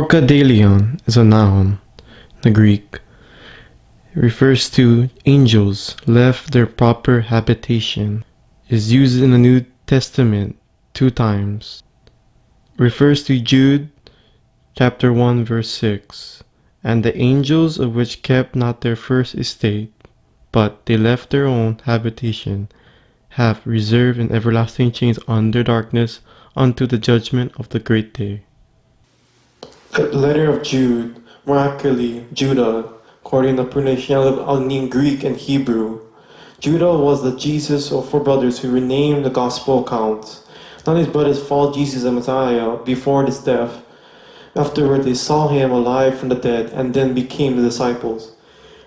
Orkadelion is a noun in the Greek. It refers to angels left their proper habitation. It is used in the New Testament 2 times. It refers to Jude chapter 1 verse 6. And the angels of which kept not their first estate, but they left their own habitation, have reserved in everlasting chains under darkness unto the judgment of the great day. The letter of Jude, more accurately Judah, according to the pronunciation in Greek and Hebrew. Judah was the Jesus of 4 brothers who renamed the gospel accounts. None of his brothers followed Jesus the Messiah before his death. Afterward, they saw him alive from the dead and then became the disciples.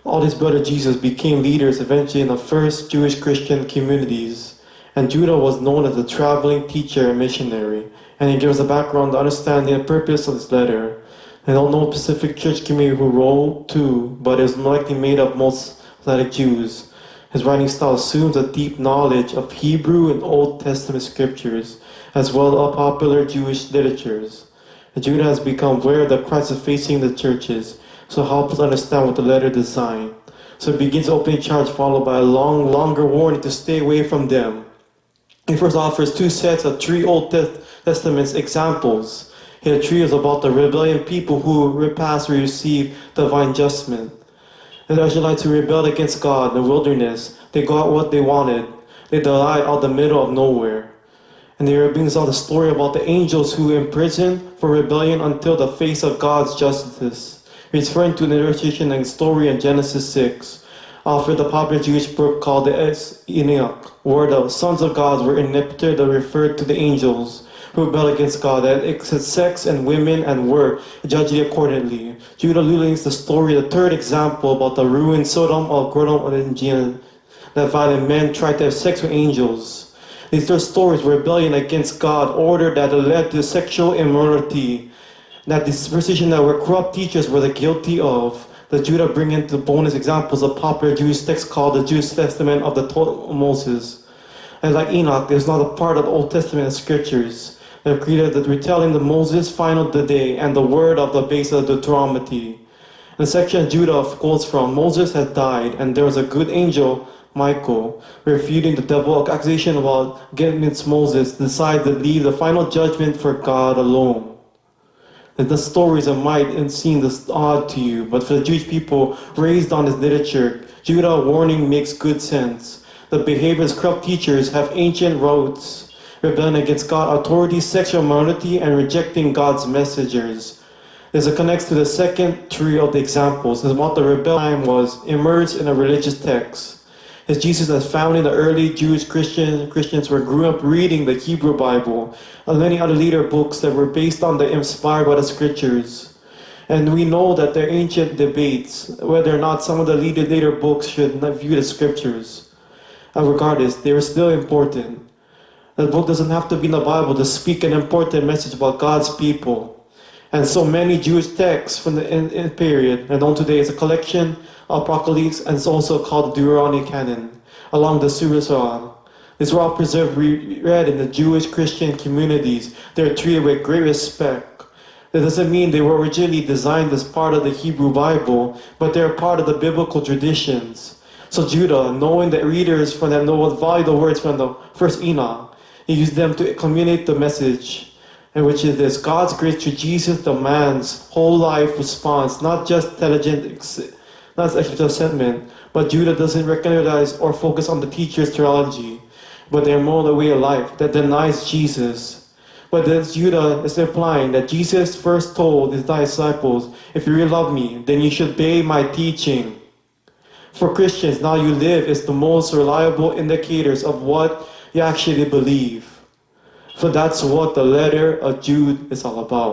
All his brother Jesus became leaders eventually in the first Jewish Christian communities, and Judah was known as a traveling teacher and missionary. And he gives a background to understanding the purpose of this letter. I don't know a specific church community who wrote to, but it was likely made of most Islamic Jews. His writing style assumes a deep knowledge of Hebrew and Old Testament scriptures, as well as popular Jewish literatures. And Judah has become aware that Christ is facing the churches, so help us understand what the letter designed. So it begins opening charge, followed by a longer warning to stay away from them. He first offers 2 sets of 3 Old Testament examples. Here, 3 is about the rebellion people who past received divine judgment. The Israelites who rebelled against God in the wilderness, they got what they wanted. They died out the middle of nowhere. And there brings out the story about the angels who imprisoned for rebellion until the face of God's justice. Referring to the illustration and story in Genesis 6. Offered the popular Jewish book called the Enoch, where the sons of God were omnipotent that referred to the angels who rebelled against God, that accepted sex and women and were judged accordingly. Judah links the story, the 3rd example about the ruined Sodom of Gomorrah and Gina, that violent men tried to have sex with angels. These 3 stories were rebellion against God, order that led to sexual immorality, that the superstition that were corrupt teachers were the guilty of. The Judah bring into bonus examples of popular Jewish text called the Jewish Testament of the Torah of Moses. And like Enoch, there's not a part of the Old Testament scriptures. They're created the retelling of Moses' final day and the word of the base of Deuteronomy. The section Judah quotes from, Moses had died, and there was a good angel, Michael, refuting the devil's accusation about against Moses, decided to leave the final judgment for God alone. The stories might seem odd to you, but for the Jewish people raised on this literature, Judah's warning makes good sense. The behaviors of corrupt teachers have ancient roots. Rebelling against God, authority, sexual morality, and rejecting God's messengers. This connects to the second 3 of the examples. It's about the rebellion was immersed in a religious text. As Jesus has found in the early Jewish Christians were grew up reading the Hebrew Bible and many other later books that were based on the inspired by the scriptures. And we know that there are ancient debates whether or not some of the later books should not view the scriptures. Regardless, they were still important. The book doesn't have to be in the Bible to speak an important message about God's people. And so many Jewish texts from the period, and on today, is a collection of apocalypse, and it's also called the Deuteronomy canon, along the Surah. These were all preserved, read in the Jewish Christian communities. They're treated with great respect. That doesn't mean they were originally designed as part of the Hebrew Bible, but they're part of the biblical traditions. So Judah, knowing that readers from them know value the words from the first Enoch, he used them to communicate the message, and which is this: God's grace through Jesus demands whole life response, not just intelligent, not extra sentiment. But Judah doesn't recognize or focus on the teacher's theology, but their moral way of life that denies Jesus. But this Judah is implying that Jesus first told his disciples, if you really love me, then you should obey my teaching. For Christians, now you live is the most reliable indicators of what you actually believe. So that's what the letter of Jude is all about.